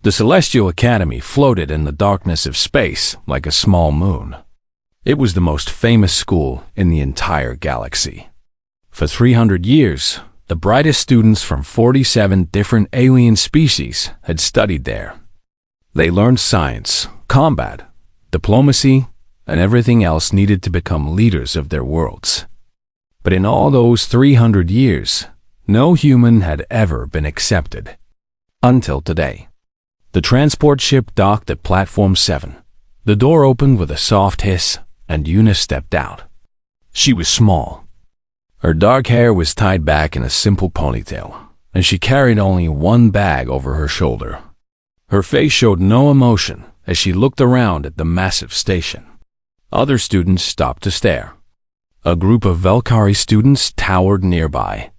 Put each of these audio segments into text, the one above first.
The Celestial Academy floated in the darkness of space like a small moon. It was the most famous school in the entire galaxy. For 300 years, the brightest students from 47 different alien species had studied there. They learned science, combat, diplomacy, and everything else needed to become leaders of their worlds. But in all those 300 years, no human had ever been accepted. Until today. The transport ship docked at Platform 7. The door opened with a soft hiss, and Una stepped out. She was small. Her dark hair was tied back in a simple ponytail, and she carried only one bag over her shoulder. Her face showed no emotion as she looked around at the massive station. Other students stopped to stare. A group of Velkari students towered nearby.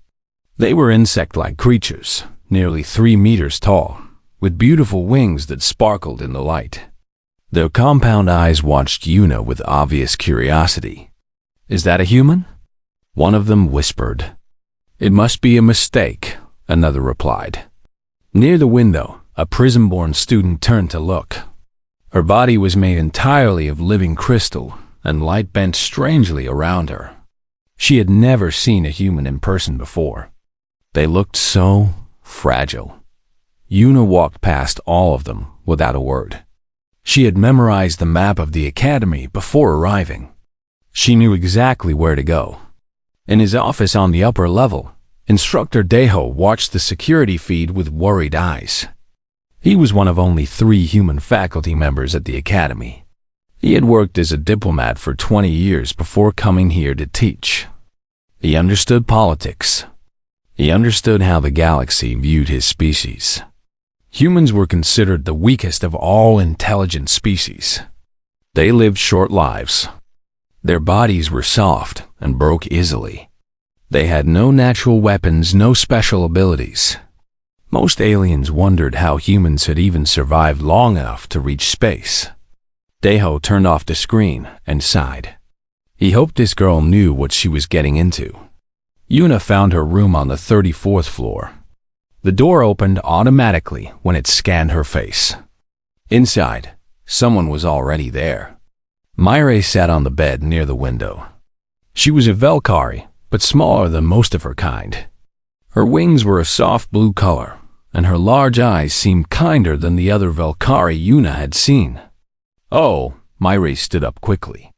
They were insect-like creatures, nearly 3 meters tall, with beautiful wings that sparkled in the light. Their compound eyes watched Una with obvious curiosity. "Is that a human?" One of them whispered. "It must be a mistake," another replied. Near the window, a prism-born student turned to look. Her body was made entirely of living crystal, and light bent strangely around her. She had never seen a human in person before. They looked so fragile. Una walked past all of them without a word. She had memorized the map of the academy before arriving. She knew exactly where to go. In his office on the upper level, Instructor Deho watched the security feed with worried eyes. He was one of only 3 human faculty members at the academy. He had worked as a diplomat for 20 years before coming here to teach. He understood politics. He understood how the galaxy viewed his species. Humans were considered the weakest of all intelligent species. They lived short lives. Their bodies were soft and broke easily. They had no natural weapons, no special abilities. Most aliens wondered how humans had even survived long enough to reach space. Deho turned off the screen and sighed. He hoped this girl knew what she was getting into. Una found her room on the 34th floor. The door opened automatically when it scanned her face. Inside, someone was already there. Myre sat on the bed near the window. She was a Velkari, but smaller than most of her kind. Her wings were a soft blue color, and her large eyes seemed kinder than the other Velkari Una had seen. "Oh," Myre stood up quickly.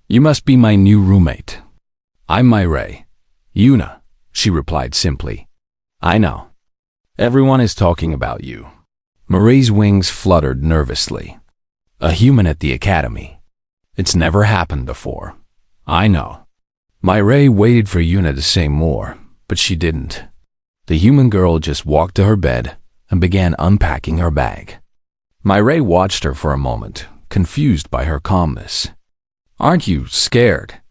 "You must be my new roommate." "I'm Myre." "Una," she replied simply. "I know. Everyone is talking about you." Myre's wings fluttered nervously. "A human at the academy. It's never happened before." "I know." Myre waited for Una to say more, but she didn't. The human girl just walked to her bed and began unpacking her bag. Myre watched her for a moment, confused by her calmness. "Aren't you scared?"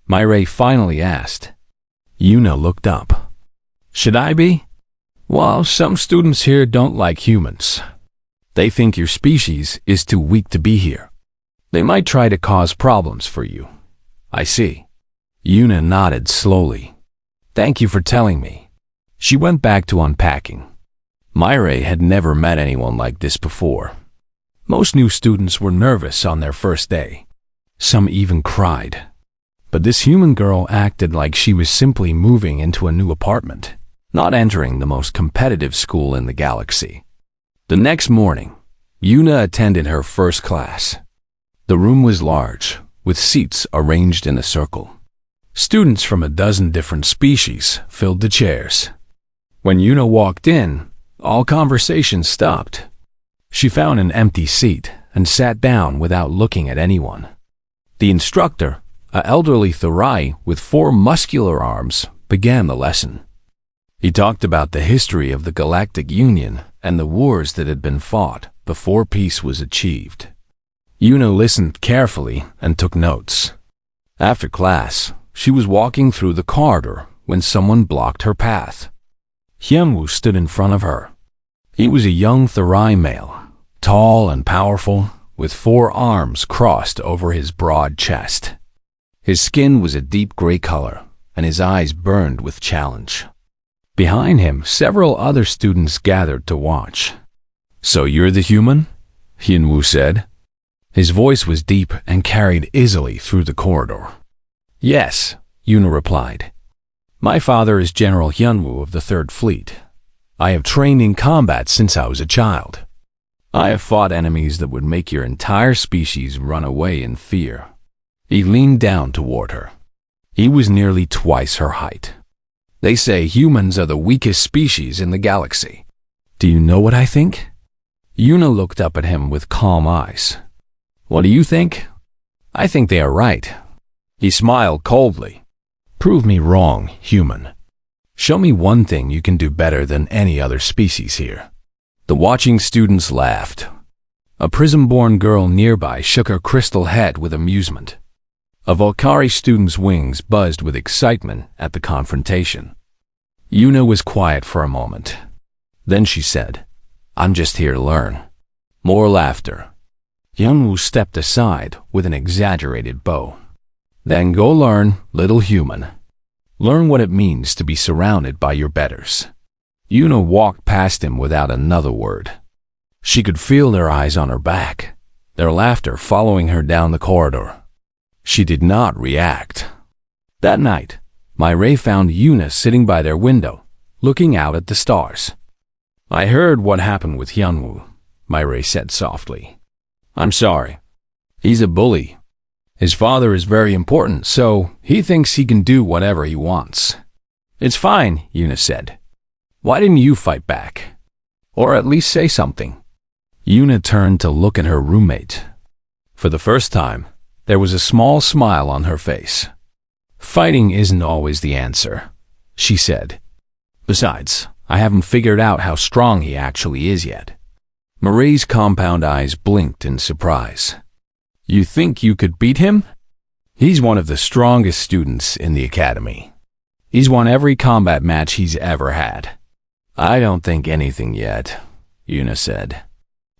Myre finally asked. Una looked up. "Should I be?" "Well, some students here don't like humans. They think your species is too weak to be here. They might try to cause problems for you." "I see." Una nodded slowly. "Thank you for telling me." She went back to unpacking. Myre had never met anyone like this before. Most new students were nervous on their first day. Some even cried. But this human girl acted like she was simply moving into a new apartment, not entering the most competitive school in the galaxy. The next morning, Una attended her first class. The room was large, with seats arranged in a circle. Students from a dozen different species filled the chairs. When Una walked in, all conversation stopped. She found an empty seat and sat down without looking at anyone. The instructor, an elderly Thurai with 4 muscular arms, began the lesson. He talked about the history of the Galactic Union and the wars that had been fought before peace was achieved. Una listened carefully and took notes. After class, she was walking through the corridor when someone blocked her path. Hyunwoo stood in front of her. He was a young Thurai male, tall and powerful, with 4 arms crossed over his broad chest. His skin was a deep gray color, and his eyes burned with challenge. Behind him, several other students gathered to watch. So you're the human? Hyunwoo said. His voice was deep and carried easily through the corridor. Yes, Yuna replied. My father is General Hyunwoo of the Third Fleet. I have trained in combat since I was a child. I have fought enemies that would make your entire species run away in fear. He leaned down toward her. He was nearly twice her height. They say humans are the weakest species in the galaxy. Do you know what I think? Yuna looked up at him with calm eyes. What do you think? I think they are right. He smiled coldly. Prove me wrong, human. Show me one thing you can do better than any other species here. The watching students laughed. A prism-born girl nearby shook her crystal head with amusement. A Volcari student's wings buzzed with excitement at the confrontation. Yuna was quiet for a moment. Then she said, I'm just here to learn. More laughter. Hyunwoo stepped aside with an exaggerated bow. Then go learn, little human. Learn what it means to be surrounded by your betters. Yuna walked past him without another word. She could feel their eyes on her back, their laughter following her down the corridor. She did not react. That night, Mireille found Yuna sitting by their window, looking out at the stars. I heard what happened with Hyunwoo, Mireille said softly. I'm sorry. He's a bully. His father is very important, so he thinks he can do whatever he wants. It's fine, Yuna said. Why didn't you fight back? Or at least say something? Yuna turned to look at her roommate. For the first time, there was a small smile on her face. Fighting isn't always the answer, she said. Besides, I haven't figured out how strong he actually is yet. Marie's compound eyes blinked in surprise. You think you could beat him? He's one of the strongest students in the academy. He's won every combat match he's ever had. I don't think anything yet, Yuna said.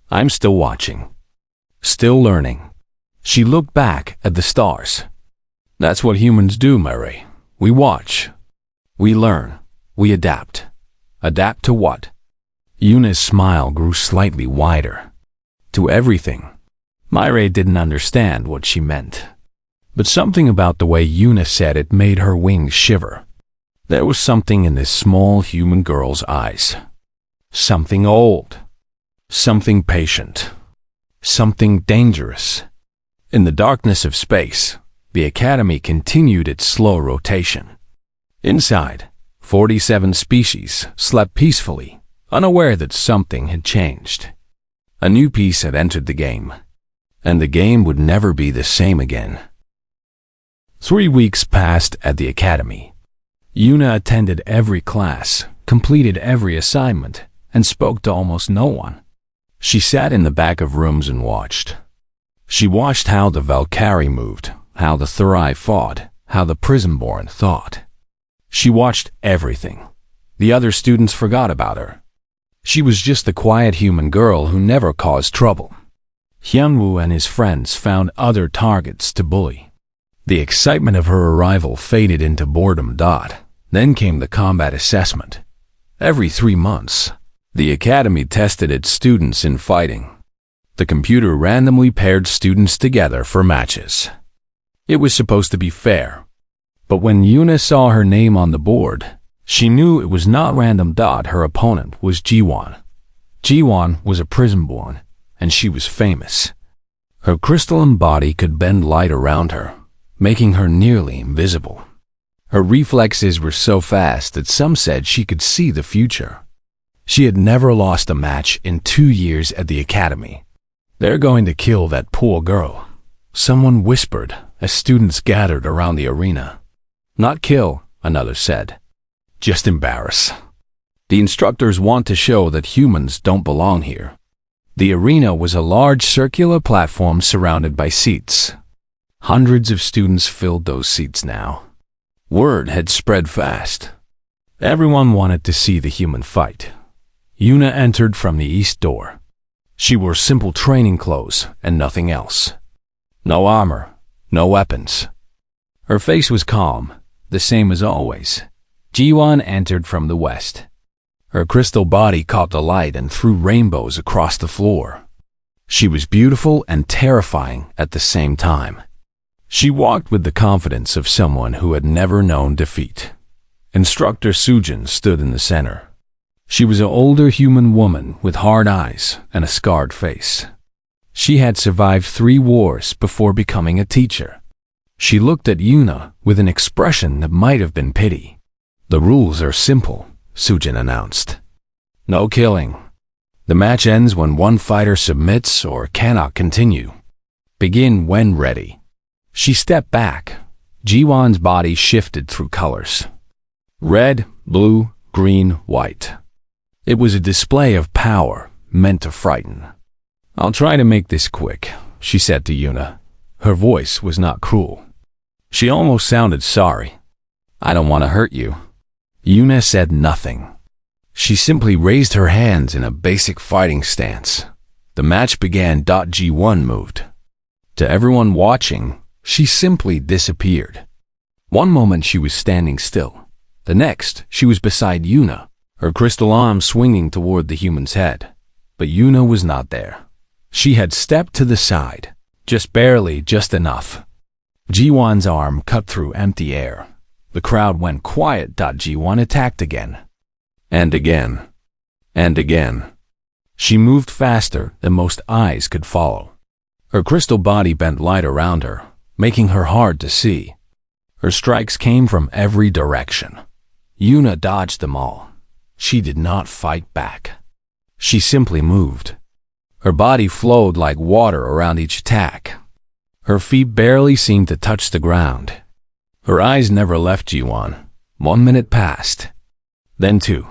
I'm still watching. Still learning. She looked back at the stars. That's what humans do, Marie. We watch. We learn. We adapt. Adapt to what? Yuna's smile grew slightly wider. To everything. Mireille didn't understand what she meant. But something about the way Yuna said it made her wings shiver. There was something in this small human girl's eyes. Something old. Something patient. Something dangerous. In the darkness of space, the Academy continued its slow rotation. Inside, 47 species slept peacefully, unaware that something had changed. A new piece had entered the game, and the game would never be the same again. 3 weeks passed at the Academy. Yuna attended every class, completed every assignment, and spoke to almost no one. She sat in the back of rooms and watched. She watched how the Valkyrie moved, how the Thurai fought, how the Prismborn thought. She watched everything. The other students forgot about her. She was just the quiet human girl who never caused trouble. Hyunwoo and his friends found other targets to bully. The excitement of her arrival faded into boredom. Then came the combat assessment. Every 3 months, the Academy tested its students in fighting. The computer randomly paired students together for matches. It was supposed to be fair. But when Yuna saw her name on the board, she knew it was not random. Her opponent was Jiwon. Jiwon was a Prismborn, and she was famous. Her crystalline body could bend light around her, making her nearly invisible. Her reflexes were so fast that some said she could see the future. She had never lost a match in 2 years at the Academy. They're going to kill that poor girl, someone whispered as students gathered around the arena. Not kill, another said. Just embarrass. The instructors want to show that humans don't belong here. The arena was a large circular platform surrounded by seats. Hundreds of students filled those seats now. Word had spread fast. Everyone wanted to see the human fight. Yuna entered from the east door. She wore simple training clothes and nothing else. No armor, no weapons. Her face was calm, the same as always. Jiwon entered from the west. Her crystal body caught the light and threw rainbows across the floor. She was beautiful and terrifying at the same time. She walked with the confidence of someone who had never known defeat. Instructor Sujin stood in the center. She was an older human woman with hard eyes and a scarred face. She had survived 3 wars before becoming a teacher. She looked at Yuna with an expression that might have been pity. "The rules are simple," Sujin announced. "No killing. The match ends when one fighter submits or cannot continue. Begin when ready." She stepped back. Jiwon's body shifted through colors. Red, blue, green, white. It was a display of power, meant to frighten. "I'll try to make this quick," she said to Yuna. Her voice was not cruel. She almost sounded sorry. "I don't want to hurt you." Yuna said nothing. She simply raised her hands in a basic fighting stance. The match began. G1 moved. To everyone watching, she simply disappeared. One moment she was standing still. The next, she was beside Yuna, her crystal arm swinging toward the human's head. But Yuna was not there. She had stepped to the side, just barely, just enough. Jiwon's arm cut through empty air. The crowd went quiet. G1 attacked again. And again. And again. She moved faster than most eyes could follow. Her crystal body bent light around her, making her hard to see. Her strikes came from every direction. Yuna dodged them all. She did not fight back. She simply moved. Her body flowed like water around each attack. Her feet barely seemed to touch the ground. Her eyes never left Jiwon. 1 minute passed. Then 2.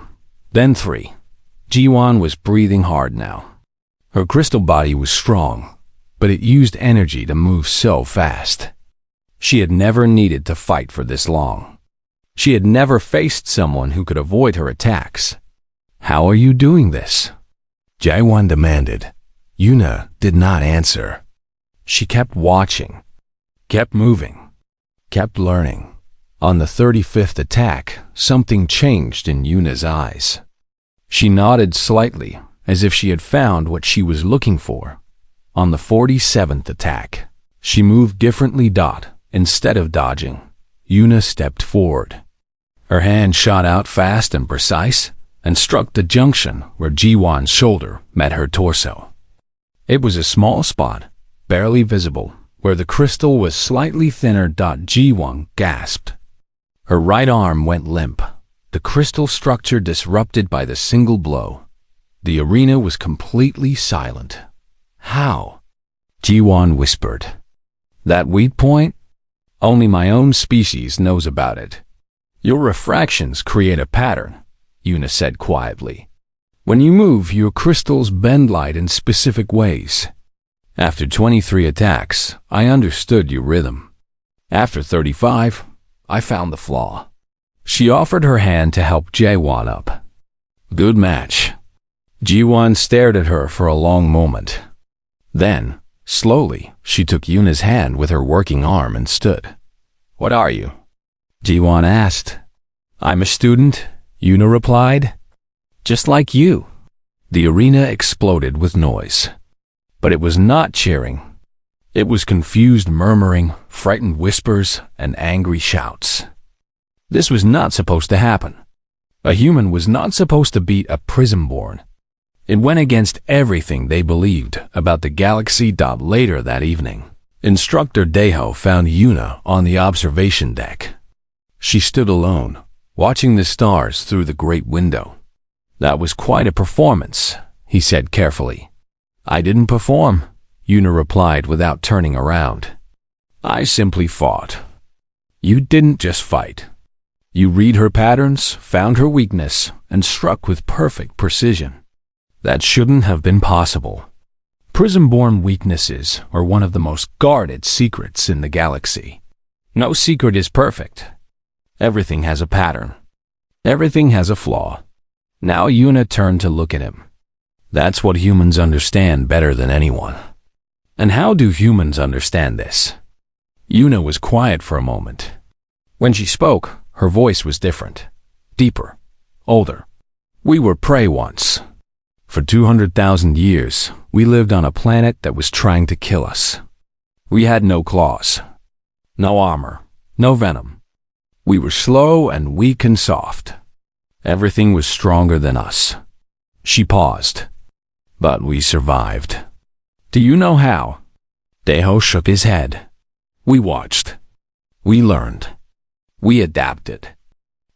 Then 3. Jiwon was breathing hard now. Her crystal body was strong, but it used energy to move so fast. She had never needed to fight for this long. She had never faced someone who could avoid her attacks. "How are you doing this?" Jiwon demanded. Yuna did not answer. She kept watching, kept moving, kept learning. On the 35th attack, something changed in Yuna's eyes. She nodded slightly, as if she had found what she was looking for. On the 47th attack, she moved differently. Instead of dodging, Yuna stepped forward. Her hand shot out fast and precise, and struck the junction where Jiwon's shoulder met her torso. It was a small spot, barely visible, where the crystal was slightly thinner. Jiwon gasped. Her right arm went limp, the crystal structure disrupted by the single blow. The arena was completely silent. "How?" Jiwon whispered. "That weak point? Only my own species knows about it. Your refractions create a pattern," Yuna said quietly. "When you move, your crystals bend light in specific ways. After 23 attacks, I understood your rhythm. After 35, I found the flaw." She offered her hand to help Jiwon up. "Good match." Jiwon stared at her for a long moment. Then, slowly, she took Yuna's hand with her working arm and stood. "What are you?" Jiwon asked. "I'm a student," Yuna replied. "Just like you." The arena exploded with noise. But it was not cheering. It was confused murmuring, frightened whispers, and angry shouts. This was not supposed to happen. A human was not supposed to beat a Prismborn. It went against everything they believed about the galaxy. Later that evening, Instructor Deho found Yuna on the observation deck. She stood alone, watching the stars through the great window. "That was quite a performance," he said carefully. "I didn't perform," Yuna replied without turning around. "I simply fought." "You didn't just fight. You read her patterns, found her weakness, and struck with perfect precision. That shouldn't have been possible. Prismborn weaknesses are one of the most guarded secrets in the galaxy. No secret is perfect. Everything has a pattern. Everything has a flaw." Now Yuna turned to look at him. "That's what humans understand better than anyone." "And how do humans understand this?" Yuna was quiet for a moment. When she spoke, her voice was different, deeper, older. We were prey once. For 200,000 years, we lived on a planet that was trying to kill us. We had no claws, no armor, no venom. We were slow and weak and soft. Everything was stronger than us. She paused. But we survived. Do you know how? Deho shook his head. We watched. We learned. We adapted.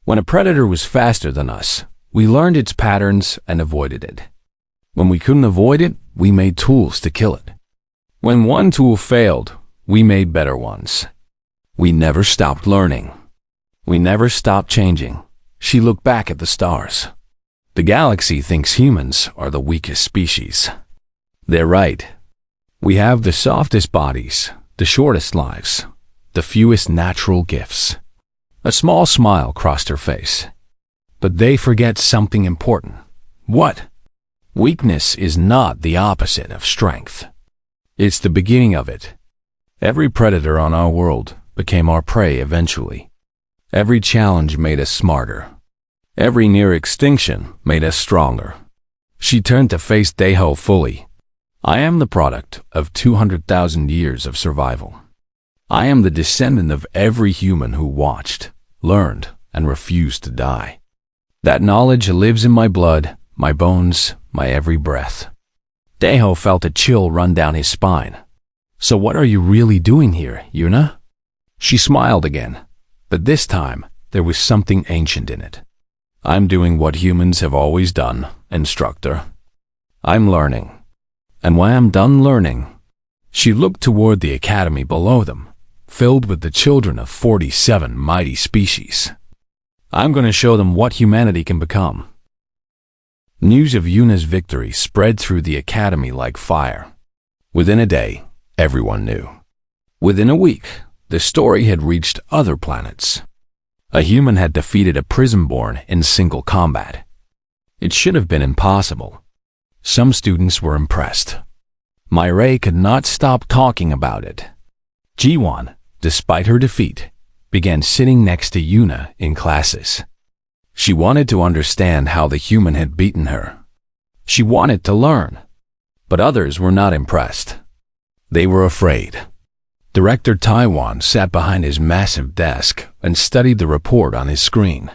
When a predator was faster than us, we learned its patterns and avoided it. When we couldn't avoid it, we made tools to kill it. When one tool failed, we made better ones. We never stopped learning. We never stopped changing. She looked back at the stars. The galaxy thinks humans are the weakest species. They're right. We have the softest bodies, the shortest lives, the fewest natural gifts. A small smile crossed her face. But they forget something important. What? Weakness is not the opposite of strength. It's the beginning of it. Every predator on our world became our prey eventually. Every challenge made us smarter. Every near extinction made us stronger. She turned to face Deho fully. I am the product of 200,000 years of survival. I am the descendant of every human who watched, learned, and refused to die. That knowledge lives in my blood, my bones, my every breath. Deho felt a chill run down his spine. So what are you really doing here, Yuna? She smiled again, but this time there was something ancient in it. I'm doing what humans have always done, instructor. I'm learning. And when I'm done learning, she looked toward the academy below them, filled with the children of 47 mighty species. I'm going to show them what humanity can become. News of Yuna's victory spread through the academy like fire. Within a day, everyone knew. Within a week, the story had reached other planets. A human had defeated a prism-born in single combat. It should have been impossible. Some students were impressed. Mireille could not stop talking about it. Jiwon, despite her defeat, began sitting next to Yuna in classes. She wanted to understand how the human had beaten her. She wanted to learn. But others were not impressed. They were afraid. Director Taiwan sat behind his massive desk and studied the report on his screen.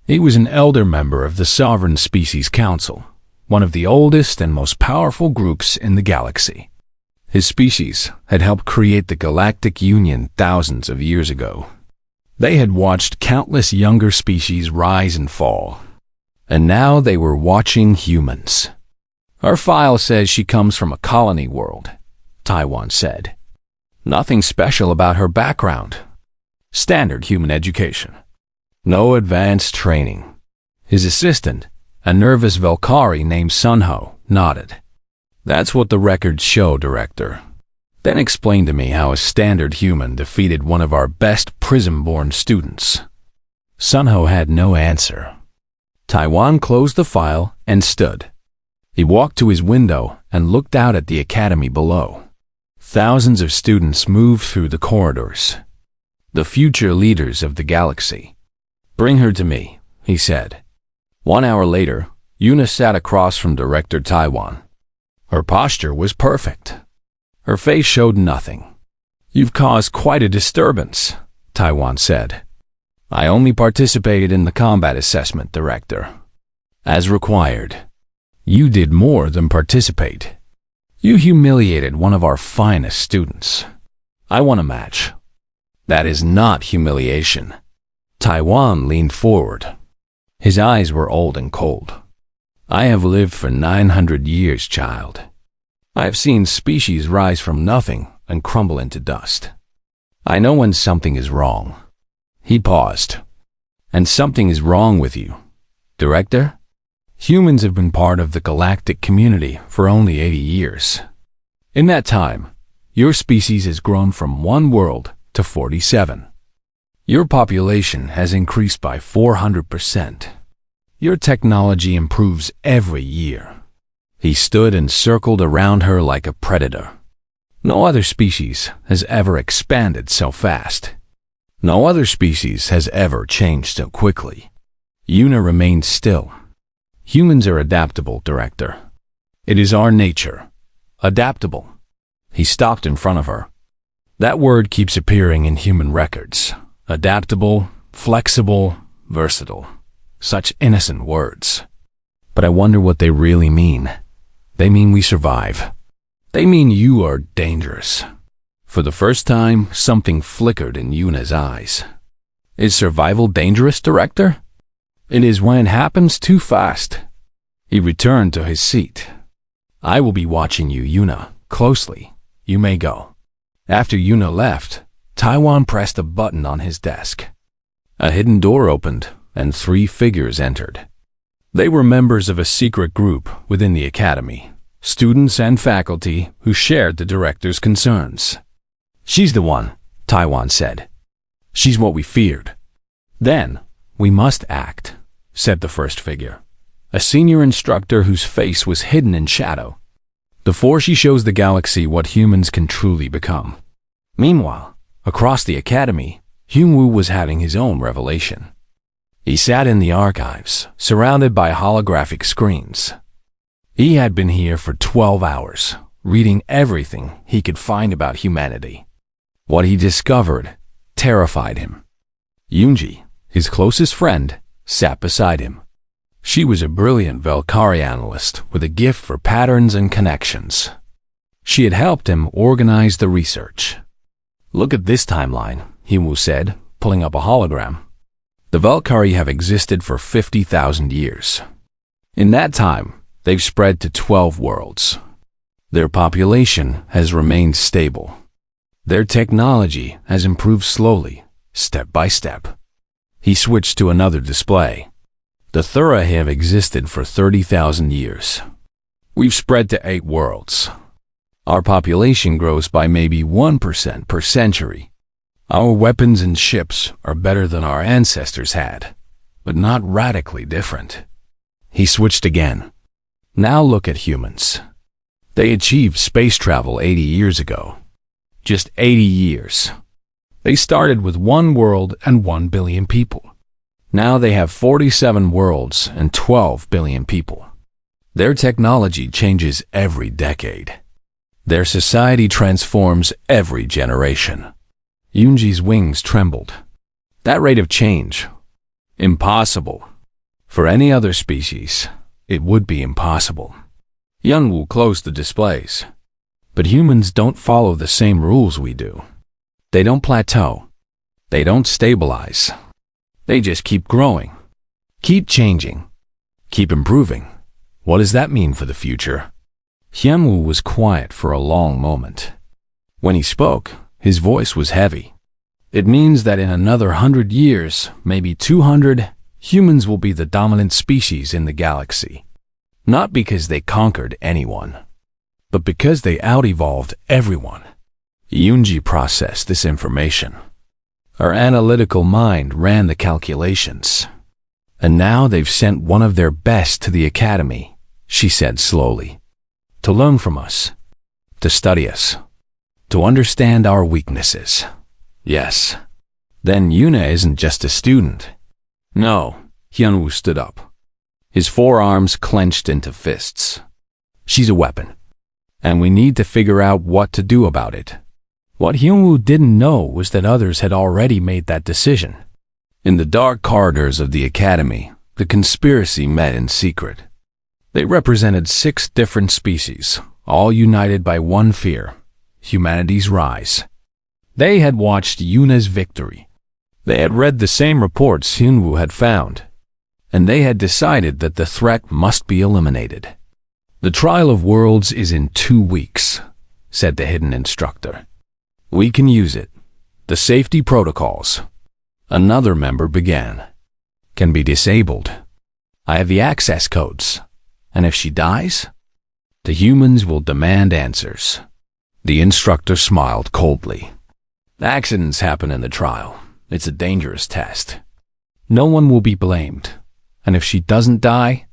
He was an elder member of the Sovereign Species Council, one of the oldest and most powerful groups in the galaxy. His species had helped create the Galactic Union thousands of years ago. They had watched countless younger species rise and fall, and now they were watching humans. Her file says she comes from a colony world, Taiwan said. Nothing special about her background. Standard human education. No advanced training. His assistant, a nervous Valkyrie named Sunho, nodded. That's what the records show, Director. Then explain to me how a standard human defeated one of our best prism-born students. Sunho had no answer. Taiwan closed the file and stood. He walked to his window and looked out at the academy below. Thousands of students moved through the corridors. The future leaders of the galaxy. Bring her to me, he said. 1 hour later, Yuna sat across from Director Taiwan. Her posture was perfect. Her face showed nothing. You've caused quite a disturbance, Taiwan said. I only participated in the combat assessment, Director. As required. You did more than participate. You humiliated one of our finest students. I want a match. That is not humiliation. Taiwan leaned forward. His eyes were old and cold. I have lived for 900 years, child. I have seen species rise from nothing and crumble into dust. I know when something is wrong. He paused. And something is wrong with you. Director? Humans have been part of the galactic community for only 80 years. In that time, your species has grown from 1 world to 47. Your population has increased by 400%. Your technology improves every year. He stood and circled around her like a predator. No other species has ever expanded so fast. No other species has ever changed so quickly. Yuna remained still. Humans are adaptable, Director. It is our nature. Adaptable. He stopped in front of her. That word keeps appearing in human records. Adaptable, flexible, versatile. Such innocent words. But I wonder what they really mean. They mean we survive. They mean you are dangerous. For the first time, something flickered in Yuna's eyes. Is survival dangerous, Director? It is when it happens too fast. He returned to his seat. I will be watching you, Yuna, closely. You may go. After Yuna left, Taiwan pressed a button on his desk. A hidden door opened, and 3 figures entered. They were members of a secret group within the academy, students and faculty who shared the director's concerns. She's the one, Taiwan said. She's what we feared. Then, we must act, said the first figure, a senior instructor whose face was hidden in shadow. The force she shows the galaxy what humans can truly become. Meanwhile, across the academy, Hyunwoo was having his own revelation. He sat in the archives, surrounded by holographic screens. He had been here for 12 hours, reading everything he could find about humanity. What he discovered terrified him. Yoonji, his closest friend, sat beside him. She was a brilliant Valkyrie analyst with a gift for patterns and connections. She had helped him organize the research. Look at this timeline, Hyunwoo said, pulling up a hologram. The Valkyrie have existed for 50,000 years. In that time, they've spread to 12 worlds. Their population has remained stable. Their technology has improved slowly, step by step. He switched to another display. The Thura have existed for 30,000 years. We've spread to 8 worlds. Our population grows by maybe 1% per century. Our weapons and ships are better than our ancestors had, but not radically different. He switched again. Now look at humans. They achieved space travel 80 years ago. Just 80 years. They started with 1 world and 1 billion people. Now they have 47 worlds and 12 billion people. Their technology changes every decade. Their society transforms every generation. Yoonji's wings trembled. That rate of change. Impossible. For any other species, it would be impossible. Hyunwoo closed the displays. But humans don't follow the same rules we do. They don't plateau. They don't stabilize. They just keep growing. Keep changing. Keep improving. What does that mean for the future? Hyunwoo was quiet for a long moment. When he spoke, his voice was heavy. It means that in another 100 years, maybe 200, humans will be the dominant species in the galaxy. Not because they conquered anyone, but because they out-evolved everyone. Yoonji processed this information. Her analytical mind ran the calculations. And now they've sent one of their best to the academy, she said slowly. To learn from us. To study us. To understand our weaknesses. Yes. Then Yuna isn't just a student. No, Hyunwoo stood up. His forearms clenched into fists. She's a weapon. And we need to figure out what to do about it. What Hyunwoo didn't know was that others had already made that decision. In the dark corridors of the academy, the conspiracy met in secret. They represented 6 different species, all united by one fear: humanity's rise. They had watched Yuna's victory. They had read the same reports Hyunwoo had found, and they had decided that the threat must be eliminated. The trial of worlds is in 2 weeks, said the hidden instructor. We can use it. The safety protocols. Another member began. Can be disabled. I have the access codes. And if she dies, the humans will demand answers. The instructor smiled coldly. Accidents happen in the trial. It's a dangerous test. No one will be blamed. And if she doesn't die,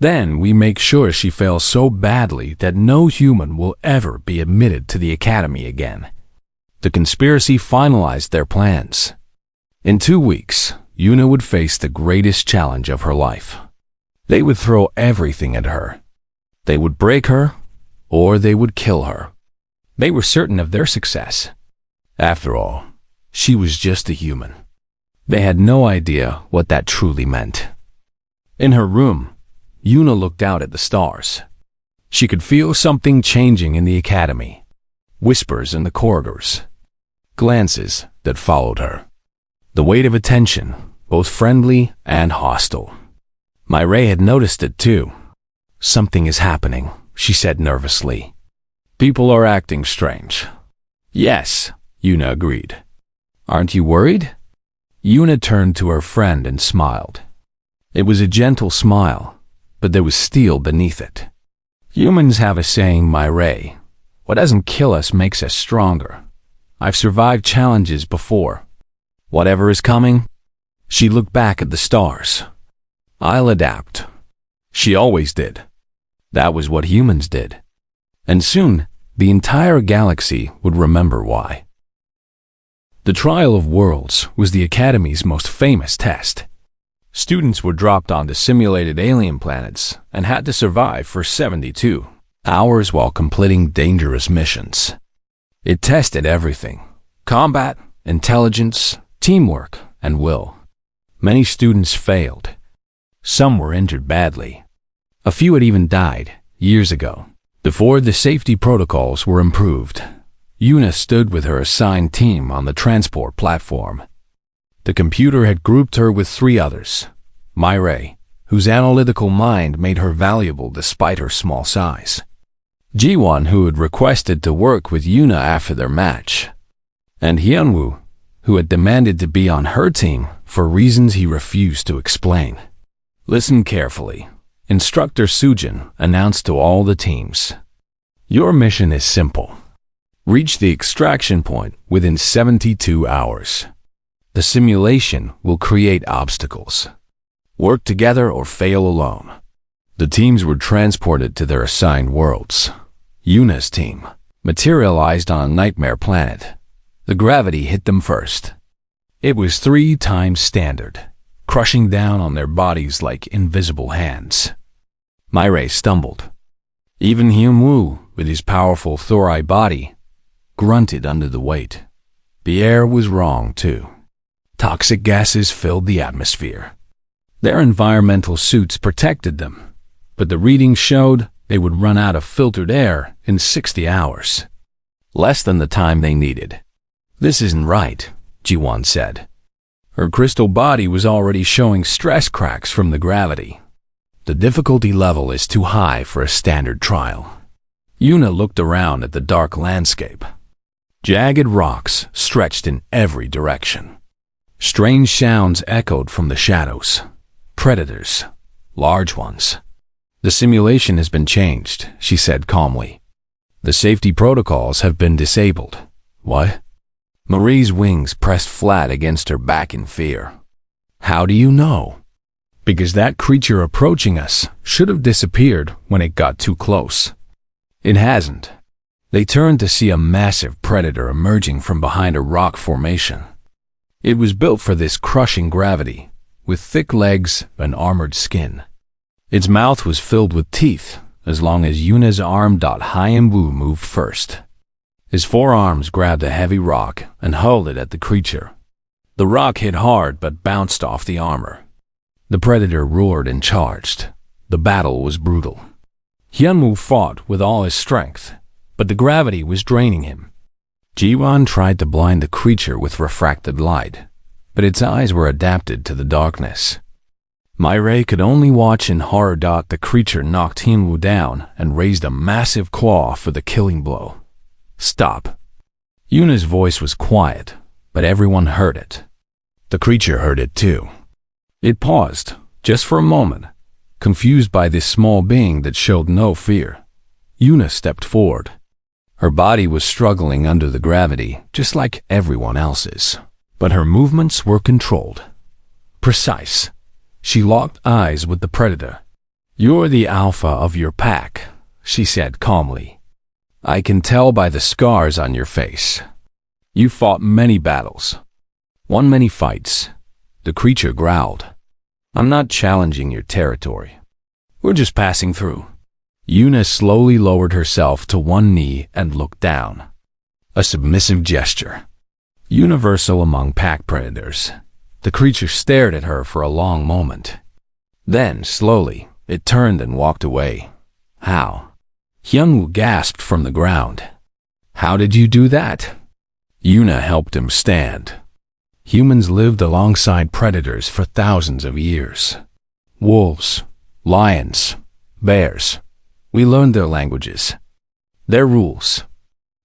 then we make sure she fails so badly that no human will ever be admitted to the academy again. The conspiracy finalized their plans. In 2 weeks, Yuna would face the greatest challenge of her life. They would throw everything at her. They would break her, or they would kill her. They were certain of their success. After all, she was just a human. They had no idea what that truly meant. In her room, Yuna looked out at the stars. She could feel something changing in the academy. Whispers in the corridors. Glances that followed her. The weight of attention, both friendly and hostile. Mireille had noticed it too. Something is happening, she said nervously. People are acting strange. Yes, Yuna agreed. Aren't you worried? Yuna turned to her friend and smiled. It was a gentle smile, but there was steel beneath it. Humans have a saying, Mireille. What doesn't kill us makes us stronger. I've survived challenges before. Whatever is coming, she looked back at the stars. I'll adapt. She always did. That was what humans did. And soon, the entire galaxy would remember why. The Trial of Worlds was the Academy's most famous test. Students were dropped onto simulated alien planets and had to survive for 72 hours while completing dangerous missions. It tested everything: combat, intelligence, teamwork, and will. Many students failed. Some were injured badly. A few had even died years ago. Before the safety protocols were improved, Yuna stood with her assigned team on the transport platform. The computer had grouped her with 3 others. Mireille, whose analytical mind made her valuable despite her small size. Jiwon, who had requested to work with Yuna after their match. And Hyunwoo, who had demanded to be on her team for reasons he refused to explain. Listen carefully. Instructor Sujin announced to all the teams. Your mission is simple. Reach the extraction point within 72 hours. The simulation will create obstacles. Work together or fail alone. The teams were transported to their assigned worlds. Yuna's team materialized on a nightmare planet. The gravity hit them first. It was 3 times standard, crushing down on their bodies like invisible hands. Mireille stumbled. Even Hyunwoo, with his powerful Thori body, grunted under the weight. The air was wrong, too. Toxic gases filled the atmosphere. Their environmental suits protected them, but the readings showed they would run out of filtered air in 60 hours. Less than the time they needed. This isn't right, Jiwon said. Her crystal body was already showing stress cracks from the gravity. The difficulty level is too high for a standard trial. Yuna looked around at the dark landscape. Jagged rocks stretched in every direction. Strange sounds echoed from the shadows. Predators. Large ones. The simulation has been changed, she said calmly. The safety protocols have been disabled. What? Marie's wings pressed flat against her back in fear. How do you know? Because that creature approaching us should have disappeared when it got too close. It hasn't. They turned to see a massive predator emerging from behind a rock formation. It was built for this crushing gravity, with thick legs and armored skin. Its mouth was filled with teeth, as long as Yuna's arm. Hyunwoo moved first. His forearms grabbed a heavy rock and hurled it at the creature. The rock hit hard but bounced off the armor. The predator roared and charged. The battle was brutal. Hyunwoo fought with all his strength, but the gravity was draining him. Jiwon tried to blind the creature with refracted light, but its eyes were adapted to the darkness. Mireille could only watch in horror. The creature knocked Hyunwoo down and raised a massive claw for the killing blow. Stop. Yuna's voice was quiet, but everyone heard it. The creature heard it too. It paused, just for a moment, confused by this small being that showed no fear. Yuna stepped forward. Her body was struggling under the gravity, just like everyone else's. But her movements were controlled. Precise. She locked eyes with the predator. You're the alpha of your pack, she said calmly. I can tell by the scars on your face. You fought many battles. Won many fights. The creature growled. I'm not challenging your territory. We're just passing through. Yuna slowly lowered herself to one knee and looked down. A submissive gesture. Universal among pack predators. The creature stared at her for a long moment. Then, slowly, it turned and walked away. How? Hyunwoo gasped from the ground. How did you do that? Yuna helped him stand. Humans lived alongside predators for thousands of years. Wolves, lions, bears. We learned their languages, their rules.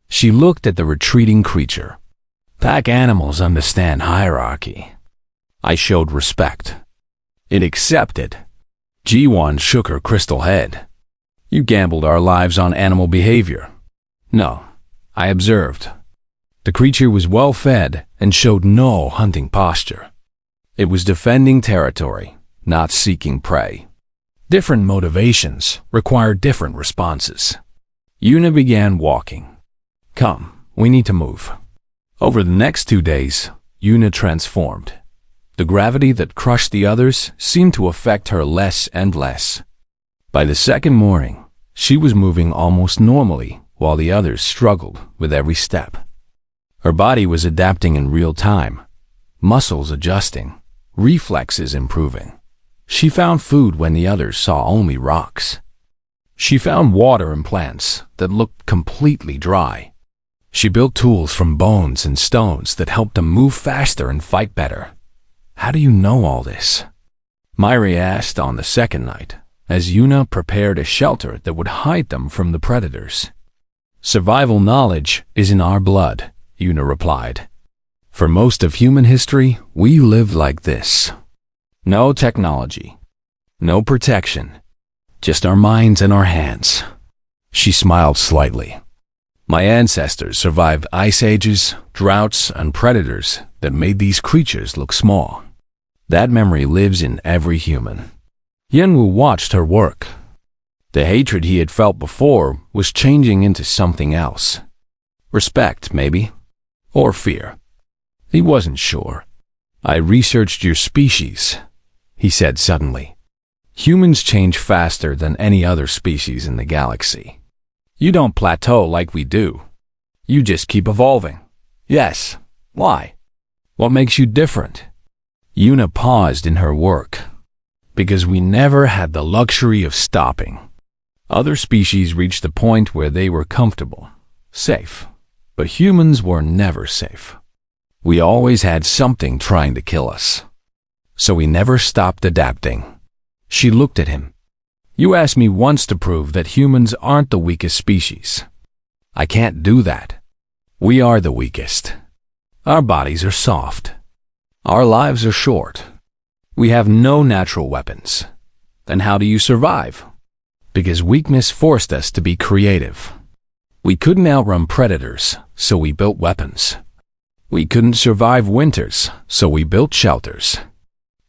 She looked at the retreating creature. Pack animals understand hierarchy. I showed respect. It accepted. Ji-won shook her crystal head. You gambled our lives on animal behavior. No, I observed. The creature was well fed and showed no hunting posture. It was defending territory, not seeking prey. Different motivations require different responses. Yuna began walking. Come, we need to move. Over the next 2 days, Yuna transformed. The gravity that crushed the others seemed to affect her less and less. By the second morning, she was moving almost normally while the others struggled with every step. Her body was adapting in real time, muscles adjusting, reflexes improving. She found food when the others saw only rocks. She found water and plants that looked completely dry. She built tools from bones and stones that helped them move faster and fight better. How do you know all this? Myri asked on the second night, as Yuna prepared a shelter that would hide them from the predators. Survival knowledge is in our blood, Yuna replied. For most of human history, we lived like this. No technology, no protection, just our minds and our hands. She smiled slightly. My ancestors survived ice ages, droughts, and predators that made these creatures look small. That memory lives in every human. Hyunwoo watched her work. The hatred he had felt before was changing into something else. Respect, maybe, or fear. He wasn't sure. I researched your species, he said suddenly. Humans change faster than any other species in the galaxy. You don't plateau like we do. You just keep evolving. Yes. Why? What makes you different? Yuna paused in her work. Because we never had the luxury of stopping. Other species reached a point where they were comfortable, safe. But humans were never safe. We always had something trying to kill us. So we never stopped adapting. She looked at him. You asked me once to prove that humans aren't the weakest species. I can't do that. We are the weakest. Our bodies are soft. Our lives are short. We have no natural weapons. Then how do you survive? Because weakness forced us to be creative. We couldn't outrun predators, so we built weapons. We couldn't survive winters, so we built shelters.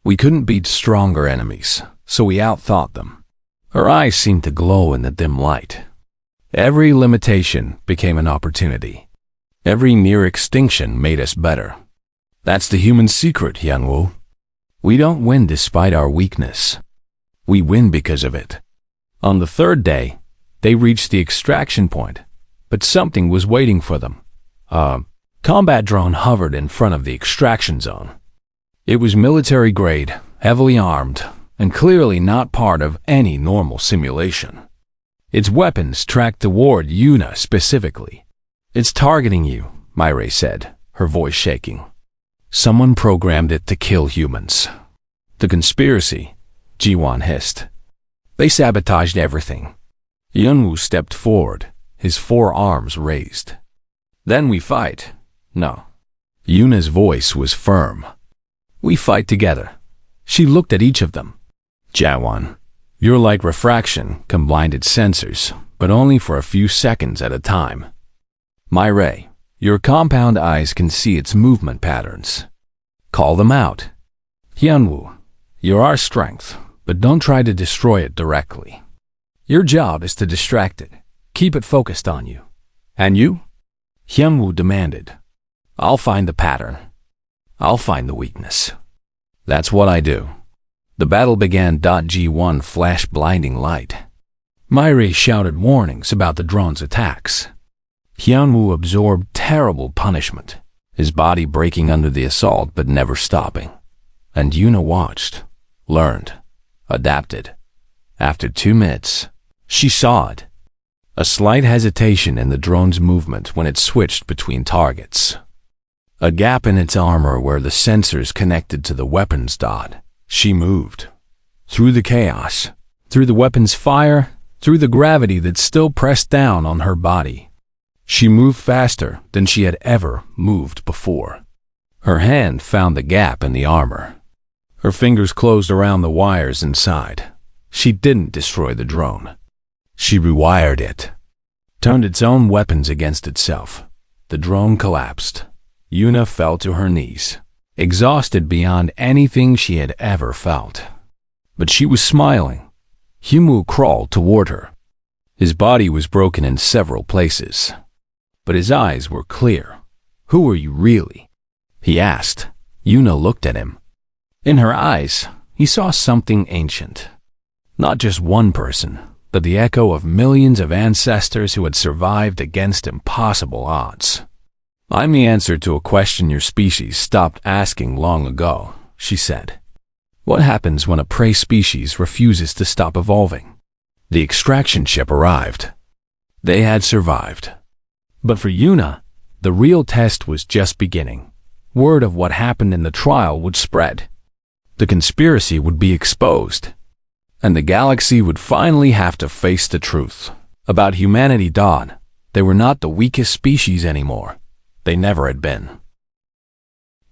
We couldn't beat stronger enemies, so we outthought them. Her eyes seemed to glow in the dim light. Every limitation became an opportunity. Every near extinction made us better. That's the human secret, Hyunwoo. We don't win despite our weakness. We win because of it. On the third day, they reached the extraction point, but something was waiting for them. A combat drone hovered in front of the extraction zone. It was military grade, heavily armed, and clearly not part of any normal simulation. Its weapons tracked toward Yuna specifically. It's targeting you, Myri said, her voice shaking. Someone programmed it to kill humans. The conspiracy, Ji-won hissed. They sabotaged everything. Hyunwoo stepped forward, his forearms raised. Then we fight. No. Yuna's voice was firm. We fight together. She looked at each of them. Jaewon, you're like refraction combined its sensors, but only for a few seconds at a time. Myri, your compound eyes can see its movement patterns. Call them out. Hyunwoo, you're our strength, but don't try to destroy it directly. Your job is to distract it. Keep it focused on you. And you? Hyunwoo demanded. I'll find the pattern. I'll find the weakness. That's what I do. The battle began. G1 flashed blinding light. Myri shouted warnings about the drone's attacks. Hyunwoo absorbed terrible punishment, his body breaking under the assault but never stopping. And Yuna watched, learned, adapted. After 2 minutes, she saw it. A slight hesitation in the drone's movement when it switched between targets. A gap in its armor where the sensors connected to the weapons. She moved. Through the chaos, through the weapon's fire, through the gravity that still pressed down on her body. She moved faster than she had ever moved before. Her hand found the gap in the armor. Her fingers closed around the wires inside. She didn't destroy the drone. She rewired it, turned its own weapons against itself. The drone collapsed. Yuna fell to her knees, exhausted beyond anything she had ever felt. But she was smiling. Hyunwoo crawled toward her. His body was broken in several places, but his eyes were clear. "Who are you really?" he asked. Yuna looked at him. In her eyes, he saw something ancient. Not just one person, but the echo of millions of ancestors who had survived against impossible odds. "I'm the answer to a question your species stopped asking long ago," she said. "What happens when a prey species refuses to stop evolving?" The extraction ship arrived. They had survived. But for Yuna, the real test was just beginning. Word of what happened in the trial would spread. The conspiracy would be exposed. And the galaxy would finally have to face the truth about humanity. They were not the weakest species anymore. They never had been.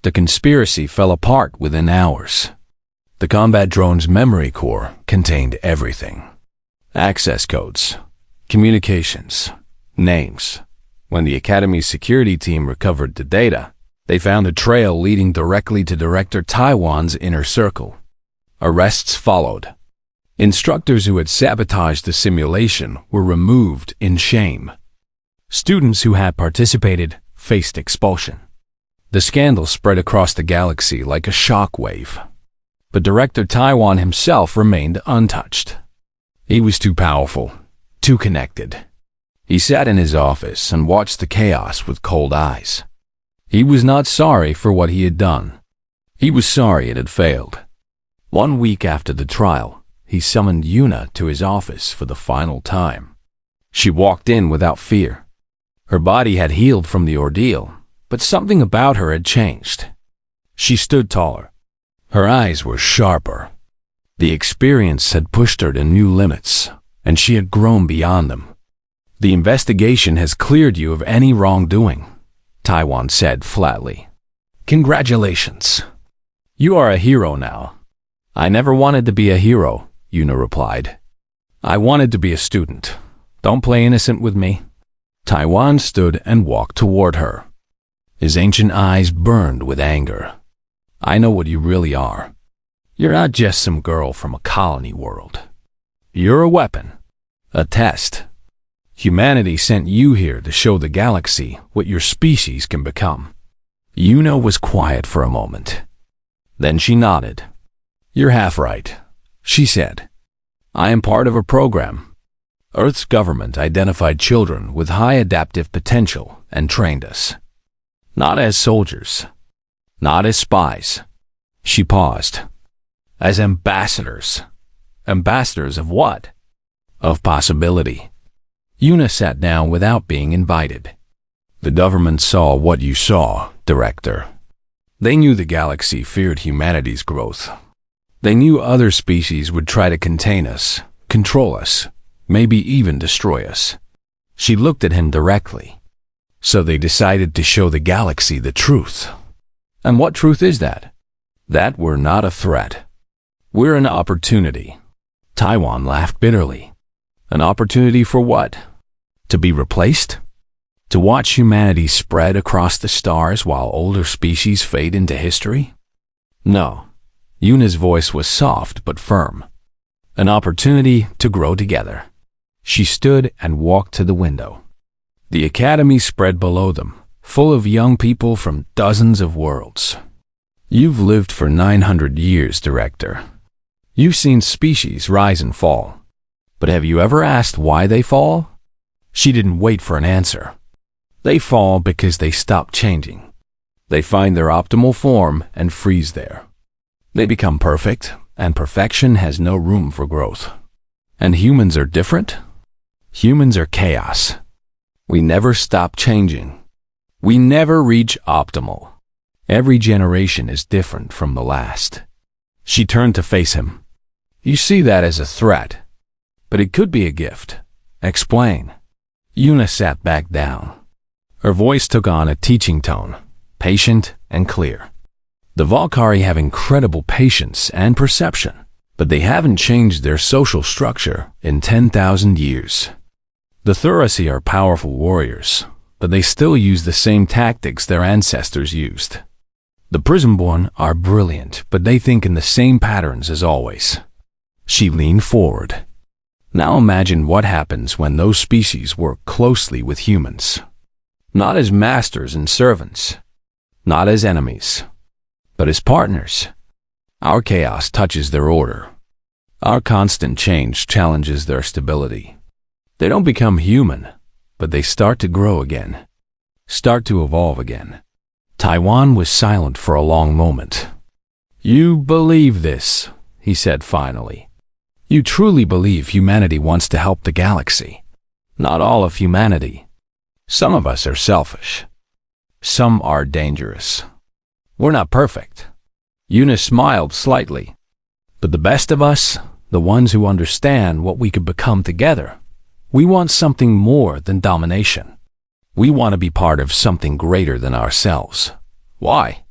The conspiracy fell apart within hours. The combat drone's memory core contained everything. Access codes, communications, names. When the Academy's security team recovered the data, they found a trail leading directly to Director Taiwan's inner circle. Arrests followed. Instructors who had sabotaged the simulation were removed in shame. Students who had participated faced expulsion. The scandal spread across the galaxy like a shock wave. But Director Taiwan himself remained untouched. He was too powerful, too connected. He sat in his office and watched the chaos with cold eyes. He was not sorry for what he had done. He was sorry it had failed. 1 week after the trial, he summoned Yuna to his office for the final time. She walked in without fear. Her body had healed from the ordeal, but something about her had changed. She stood taller. Her eyes were sharper. The experience had pushed her to new limits, and she had grown beyond them. "The investigation has cleared you of any wrongdoing," Taiwan said flatly. "Congratulations. You are a hero now." "I never wanted to be a hero," Yuna replied. "I wanted to be a student. Don't play innocent with me." Taiwan stood and walked toward her. His ancient eyes burned with anger. "I know what you really are. You're not just some girl from a colony world. You're a weapon, a test. Humanity sent you here to show the galaxy what your species can become." Yuna was quiet for a moment. Then she nodded. "You're half right," she said. "I am part of a program. Earth's government identified children with high adaptive potential and trained us. Not as soldiers, not as spies." She paused. "As ambassadors." "Ambassadors of what?" "Of possibility." Yuna sat down without being invited. "The government saw what you saw, Director. They knew the galaxy feared humanity's growth. They knew other species would try to contain us, control us, maybe even destroy us." She looked at him directly. "So they decided to show the galaxy the truth." "And what truth is that?" "That we're not a threat. We're an opportunity." Taiwan laughed bitterly. "An opportunity for what? To be replaced? To watch humanity spread across the stars while older species fade into history?" "No." Yuna's voice was soft but firm. "An opportunity to grow together." She stood and walked to the window. The academy spread below them, full of young people from dozens of worlds. "You've lived for 900 years, Director. You've seen species rise and fall, but have you ever asked why they fall? She didn't wait for an answer. They fall because they stop changing. They find their optimal form and freeze there. They become perfect, and perfection has no room for growth. And humans are different? Humans are chaos. We never stop changing. We never reach optimal. Every generation is different from the last. She turned to face him. You see that as a threat, but it could be a gift. Explain. Una sat back down. Her voice took on a teaching tone, patient and clear. The Valkyrie have incredible patience and perception, but they haven't changed their social structure in 10,000 years. The Thurasi are powerful warriors, but they still use the same tactics their ancestors used. The Prismborn are brilliant, but they think in the same patterns as always. She leaned forward. Now imagine what happens when those species work closely with humans. Not as masters and servants, not as enemies, but as partners. Our chaos touches their order. Our constant change challenges their stability. They don't become human, but they start to grow again, start to evolve again. Taiwan was silent for a long moment. You believe this, he said finally. You truly believe humanity wants to help the galaxy. Not all of humanity. Some of us are selfish. Some are dangerous. We're not perfect. Una smiled slightly. But the best of us, the ones who understand what we could become together, we want something more than domination. We want to be part of something greater than ourselves. Why?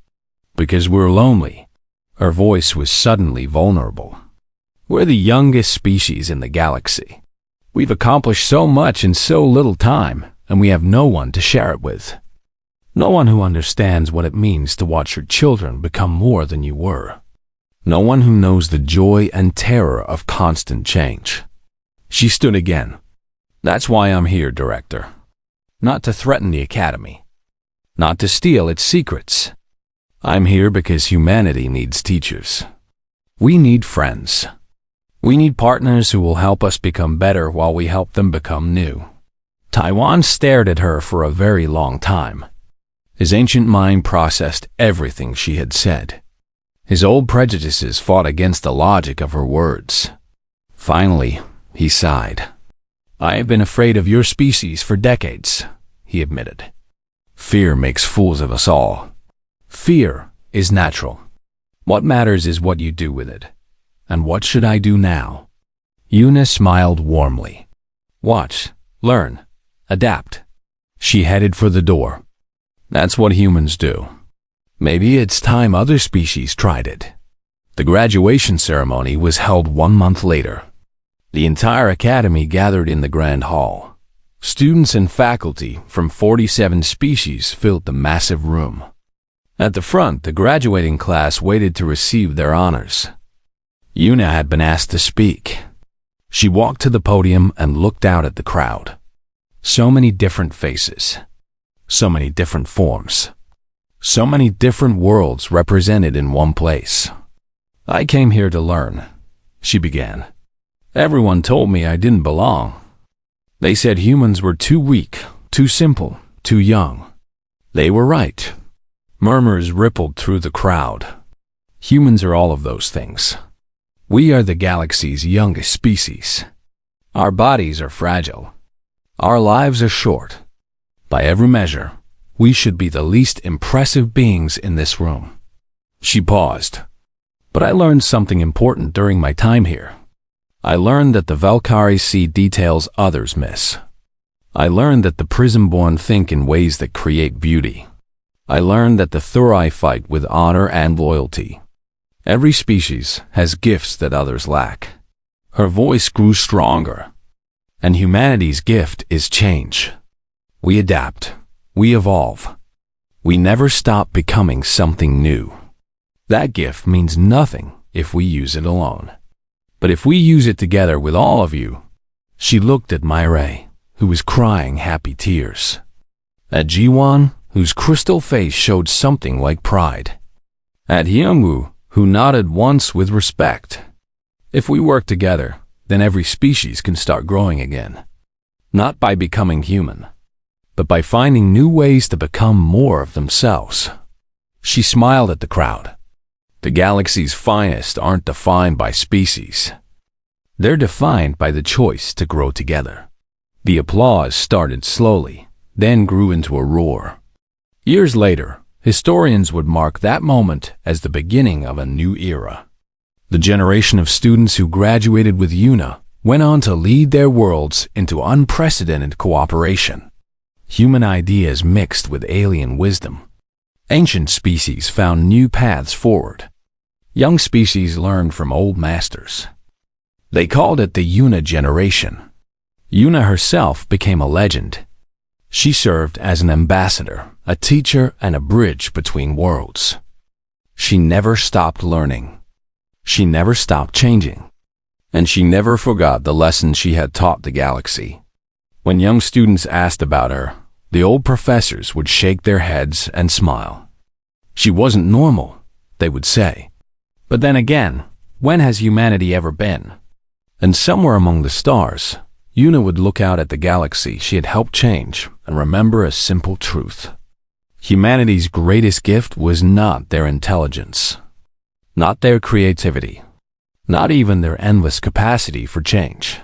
Because we're lonely. Her voice was suddenly vulnerable. We're the youngest species in the galaxy. We've accomplished so much in so little time, and we have no one to share it with. No one who understands what it means to watch your children become more than you were. No one who knows the joy and terror of constant change. She stood again. That's why I'm here, Director. Not to threaten the Academy. Not to steal its secrets. I'm here because humanity needs teachers. We need friends. We need partners who will help us become better while we help them become new. Taiwan stared at her for a very long time. His ancient mind processed everything she had said. His old prejudices fought against the logic of her words. Finally, he sighed. I have been afraid of your species for decades, he admitted. Fear makes fools of us all. Fear is natural. What matters is what you do with it. And what should I do now? Una smiled warmly. Watch, learn, adapt. She headed for the door. That's what humans do. Maybe it's time other species tried it. The graduation ceremony was held 1 month later. The entire academy gathered in the grand hall. Students and faculty from 47 species filled the massive room. At the front, the graduating class waited to receive their honors. Una had been asked to speak. She walked to the podium and looked out at the crowd. So many different faces. So many different forms. So many different worlds represented in one place. I came here to learn, she began. Everyone told me I didn't belong. They said humans were too weak, too simple, too young. They were right. Murmurs rippled through the crowd. Humans are all of those things. We are the galaxy's youngest species. Our bodies are fragile. Our lives are short. By every measure, we should be the least impressive beings in this room. She paused. But I learned something important during my time here. I learned that the Valkyrie see details others miss. I learned that the Prismborn think in ways that create beauty. I learned that the Thurai fight with honor and loyalty. Every species has gifts that others lack. Her voice grew stronger. And humanity's gift is change. We adapt. We evolve. We never stop becoming something new. That gift means nothing if we use it alone. But if we use it together with all of you, she looked at Myre, who was crying happy tears. At Jiwan, whose crystal face showed something like pride. At Hyungwoo, who nodded once with respect. If we work together, then every species can start growing again. Not by becoming human, but by finding new ways to become more of themselves. She smiled at the crowd. The galaxy's finest aren't defined by species. They're defined by the choice to grow together. The applause started slowly, then grew into a roar. Years later, historians would mark that moment as the beginning of a new era. The generation of students who graduated with Una went on to lead their worlds into unprecedented cooperation. Human ideas mixed with alien wisdom. Ancient species found new paths forward. Young species learned from old masters. They called it the Una generation. Una herself became a legend. She served as an ambassador, a teacher, and a bridge between worlds. She never stopped learning. She never stopped changing. And she never forgot the lessons she had taught the galaxy. When young students asked about her, the old professors would shake their heads and smile. She wasn't normal, they would say. But then again, when has humanity ever been? And somewhere among the stars, Una would look out at the galaxy she had helped change and remember a simple truth. Humanity's greatest gift was not their intelligence, not their creativity, not even their endless capacity for change.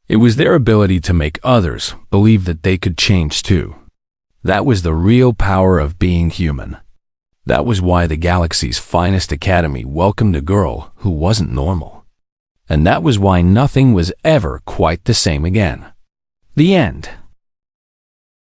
It was their ability to make others believe that they could change too. That was the real power of being human. That was why the galaxy's finest academy welcomed a girl who wasn't normal. And that was why nothing was ever quite the same again. The end.